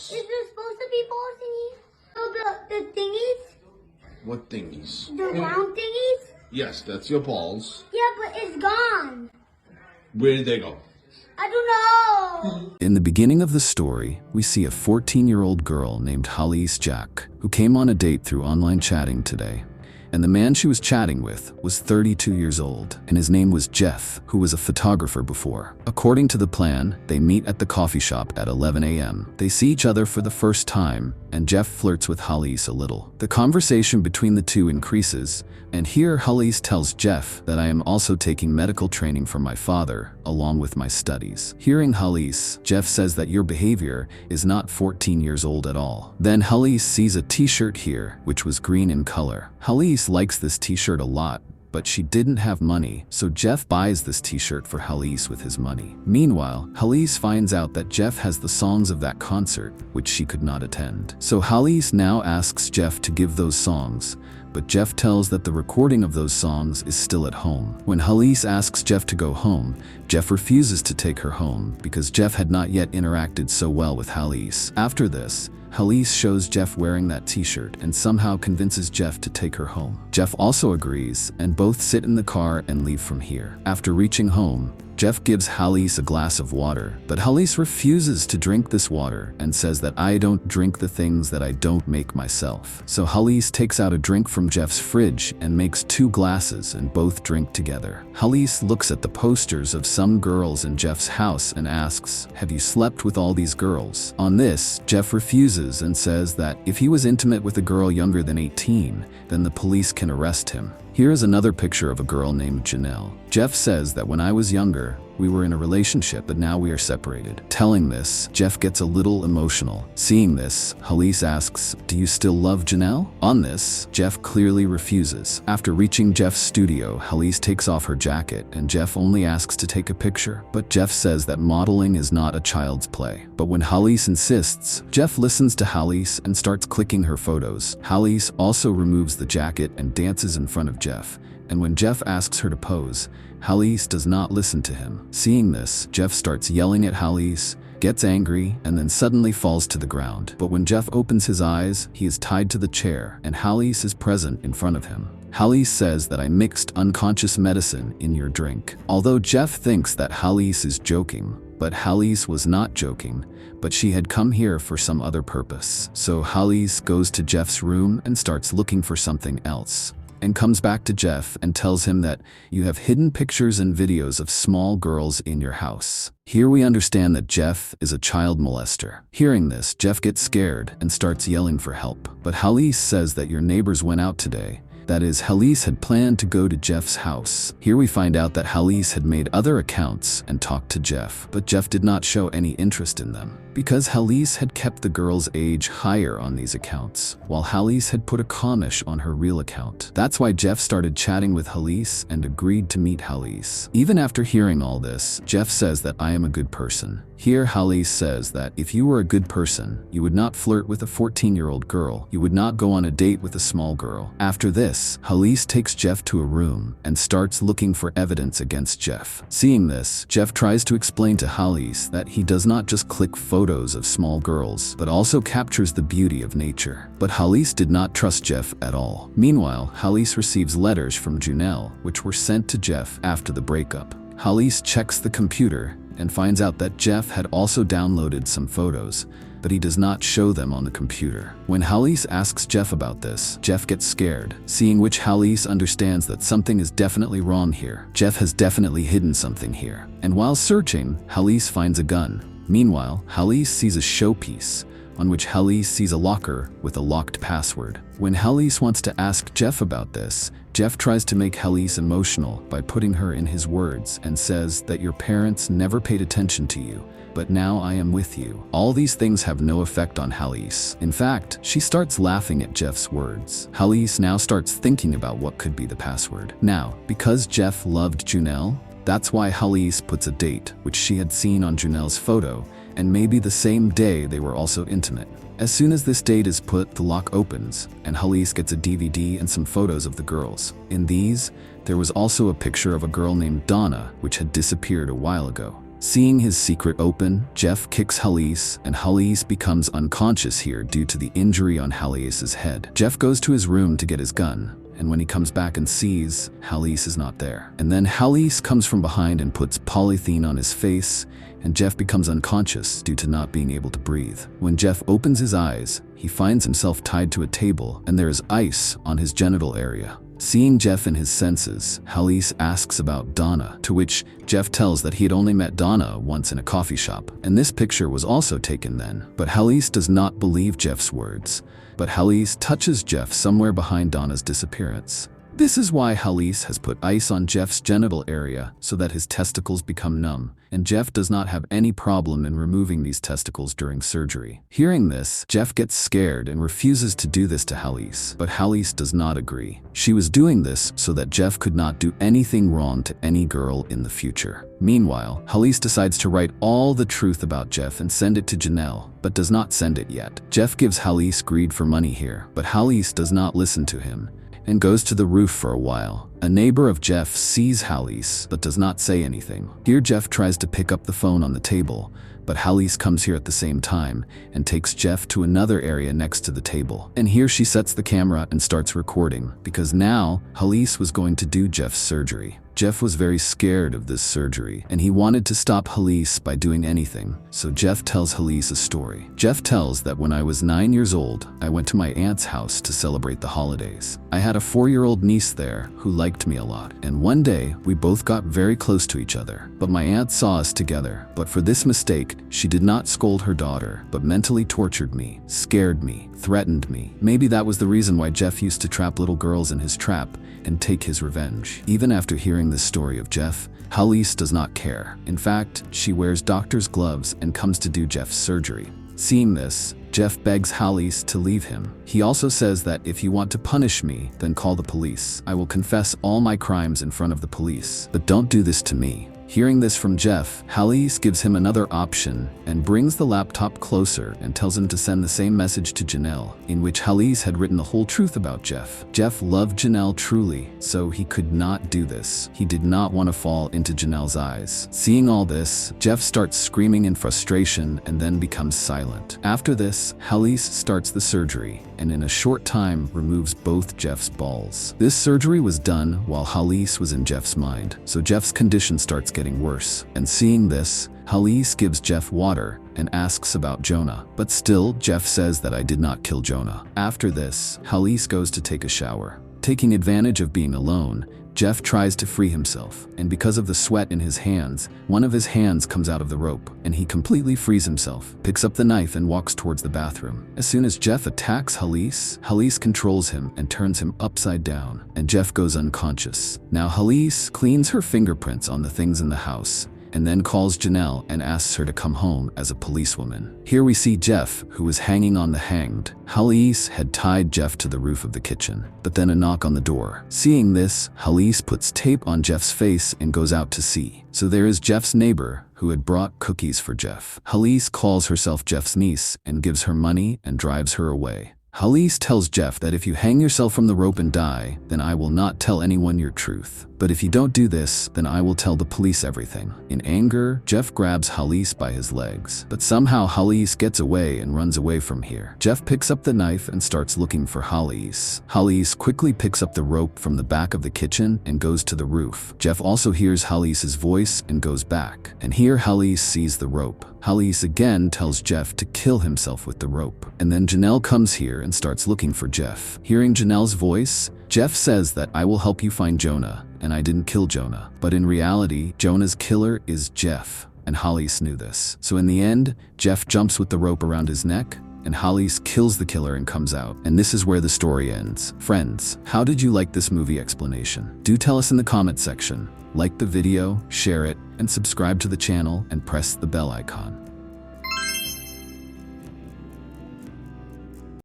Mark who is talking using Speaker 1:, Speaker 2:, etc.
Speaker 1: Is there supposed to be balls in here? Oh, the thingies?
Speaker 2: What thingies?
Speaker 1: The round thingies?
Speaker 2: Yes, that's your balls.
Speaker 1: Yeah, but it's gone.
Speaker 2: Where did they go?
Speaker 1: I don't know.
Speaker 3: In the beginning of the story, we see a 14-year-old girl named Halise Jack, who came on a date through online chatting today. And the man she was chatting with was 32 years old, and his name was Jeff, who was a photographer before. According to the plan, they meet at the coffee shop at 11 a.m. They see each other for the first time, and Jeff flirts with Halise a little. The conversation between the two increases, and here Halise tells Jeff that I am also taking medical training from my father, along with my studies. Hearing Halise, Jeff says that your behavior is not 14 years old at all. Then Halise sees a t-shirt here, which was green in color. Halise likes this t-shirt a lot, but she didn't have money, so Jeff buys this t-shirt for Halise with his money. Meanwhile, Halise finds out that Jeff has the songs of that concert, which she could not attend. So Halise now asks Jeff to give those songs, but Jeff tells that the recording of those songs is still at home. When Halise asks Jeff to go home, Jeff refuses to take her home because Jeff had not yet interacted so well with Halise. After this, Halise shows Jeff wearing that t-shirt and somehow convinces Jeff to take her home. Jeff also agrees, and both sit in the car and leave from here. After reaching home, Jeff gives Halise a glass of water, but Halise refuses to drink this water and says that I don't drink the things that I don't make myself. So Halise takes out a drink from Jeff's fridge and makes 2 glasses and both drink together. Halise looks at the posters of some girls in Jeff's house and asks, "Have you slept with all these girls?" On this, Jeff refuses and says that if he was intimate with a girl younger than 18, then the police can arrest him. Here is another picture of a girl named Janelle. Jeff says that when I was younger, we were in a relationship, but now we are separated. Telling this, Jeff gets a little emotional. Seeing this, Halise asks, "Do you still love Janelle?" On this, Jeff clearly refuses. After reaching Jeff's studio, Halise takes off her jacket and Jeff only asks to take a picture. But Jeff says that modeling is not a child's play. But when Halise insists, Jeff listens to Halise and starts clicking her photos. Halise also removes the jacket and dances in front of Jeff. And when Jeff asks her to pose, Halise does not listen to him. Seeing this, Jeff starts yelling at Halise, gets angry, and then suddenly falls to the ground. But when Jeff opens his eyes, he is tied to the chair, and Halise is present in front of him. Halise says that I mixed unconscious medicine in your drink. Although Jeff thinks that Halise is joking, but Halise was not joking, but she had come here for some other purpose. So Halise goes to Jeff's room and starts looking for something else, and comes back to Jeff and tells him that you have hidden pictures and videos of small girls in your house. Here we understand that Jeff is a child molester. Hearing this, Jeff gets scared and starts yelling for help. But Halise says that your neighbors went out today. That is, Halise had planned to go to Jeff's house. Here we find out that Halise had made other accounts and talked to Jeff, but Jeff did not show any interest in them, because Halise had kept the girl's age higher on these accounts, while Halise had put a Comish on her real account. That's why Jeff started chatting with Halise and agreed to meet Halise. Even after hearing all this, Jeff says that I am a good person. Here Halise says that if you were a good person, you would not flirt with a 14-year-old girl, you would not go on a date with a small girl. After this, Halise takes Jeff to a room and starts looking for evidence against Jeff. Seeing this, Jeff tries to explain to Halise that he does not just click photos of small girls, but also captures the beauty of nature. But Halise did not trust Jeff at all. Meanwhile, Halise receives letters from Janelle, which were sent to Jeff after the breakup. Halise checks the computer and finds out that Jeff had also downloaded some photos, but he does not show them on the computer. When Halise asks Jeff about this, Jeff gets scared, seeing which Halise understands that something is definitely wrong here. Jeff has definitely hidden something here. And while searching, Halise finds a gun. Meanwhile, Halise sees a showpiece, on which Halise sees a locker with a locked password. When Halise wants to ask Jeff about this, Jeff tries to make Halise emotional by putting her in his words and says that your parents never paid attention to you, but now I am with you. All these things have no effect on Halise. In fact, she starts laughing at Jeff's words. Halise now starts thinking about what could be the password. Now, because Jeff loved Janelle, that's why Halise puts a date, which she had seen on Janelle's photo, and maybe the same day they were also intimate. As soon as this date is put, the lock opens, and Halise gets a DVD and some photos of the girls. In these, there was also a picture of a girl named Donna, which had disappeared a while ago. Seeing his secret open, Jeff kicks Halise, and Halise becomes unconscious here due to the injury on Halise's head. Jeff goes to his room to get his gun, and when he comes back and sees, Halise is not there. And then Halise comes from behind and puts polythene on his face, and Jeff becomes unconscious due to not being able to breathe. When Jeff opens his eyes, he finds himself tied to a table, and there is ice on his genital area. Seeing Jeff in his senses, Halise asks about Donna, to which Jeff tells that he had only met Donna once in a coffee shop, and this picture was also taken then. But Halise does not believe Jeff's words, but Halise touches Jeff somewhere behind Donna's disappearance. This is why Halise has put ice on Jeff's genital area so that his testicles become numb, and Jeff does not have any problem in removing these testicles during surgery. Hearing this, Jeff gets scared and refuses to do this to Halise, but Halise does not agree. She was doing this so that Jeff could not do anything wrong to any girl in the future. Meanwhile, Halise decides to write all the truth about Jeff and send it to Janelle, but does not send it yet. Jeff gives Halise greed for money here, but Halise does not listen to him and goes to the roof for a while. A neighbor of Jeff sees Halise but does not say anything. Here Jeff tries to pick up the phone on the table, but Halise comes here at the same time and takes Jeff to another area next to the table. And here she sets the camera and starts recording, because now Halise was going to do Jeff's surgery. Jeff was very scared of this surgery, and he wanted to stop Halise by doing anything, so Jeff tells Halise a story. Jeff tells that when I was 9 years old, I went to my aunt's house to celebrate the holidays. I had a 4-year-old niece there who liked me a lot, and one day we both got very close to each other. But my aunt saw us together, but for this mistake, she did not scold her daughter, but mentally tortured me, scared me, threatened me. Maybe that was the reason why Jeff used to trap little girls in his trap and take his revenge. Even after hearing this story of Jeff, Halise does not care. In fact, she wears doctor's gloves and comes to do Jeff's surgery. Seeing this, Jeff begs Halise to leave him. He also says that if you want to punish me, then call the police. I will confess all my crimes in front of the police, but don't do this to me. Hearing this from Jeff, Halise gives him another option and brings the laptop closer and tells him to send the same message to Janelle, in which Halise had written the whole truth about Jeff. Jeff loved Janelle truly, so he could not do this. He did not want to fall into Janelle's eyes. Seeing all this, Jeff starts screaming in frustration and then becomes silent. After this, Halise starts the surgery and in a short time removes both Jeff's balls. This surgery was done while Halise was in Jeff's mind, so Jeff's condition starts getting worse. And seeing this, Halise gives Jeff water and asks about Jonah, but still Jeff says that I did not kill Jonah. After this, Halise goes to take a shower. Taking advantage of being alone, Jeff tries to free himself, and because of the sweat in his hands, one of his hands comes out of the rope, and he completely frees himself, picks up the knife and walks towards the bathroom. As soon as Jeff attacks Halise, Halise controls him and turns him upside down, and Jeff goes unconscious. Now Halise cleans her fingerprints on the things in the house, and then calls Janelle and asks her to come home as a policewoman. Here we see Jeff, who was hanging on the hanged. Halise had tied Jeff to the roof of the kitchen, but then a knock on the door. Seeing this, Halise puts tape on Jeff's face and goes out to see. So there is Jeff's neighbor, who had brought cookies for Jeff. Halise calls herself Jeff's niece and gives her money and drives her away. Halise tells Jeff that if you hang yourself from the rope and die, then I will not tell anyone your truth. But if you don't do this, then I will tell the police everything. In anger, Jeff grabs Halise by his legs, but somehow Halise gets away and runs away from here. Jeff picks up the knife and starts looking for Halise. Halise quickly picks up the rope from the back of the kitchen and goes to the roof. Jeff also hears Halise's voice and goes back, and here Halise sees the rope. Halise again tells Jeff to kill himself with the rope, and then Janelle comes here and starts looking for Jeff. Hearing Janelle's voice, Jeff says that I will help you find Jonah, and I didn't kill Jonah. But in reality, Jonah's killer is Jeff, and Halise knew this. So in the end, Jeff jumps with the rope around his neck, and Halise kills the killer and comes out. And this is where the story ends. Friends, how did you like this movie explanation? Do tell us in the comment section. Like the video, share it, and subscribe to the channel and press the bell icon.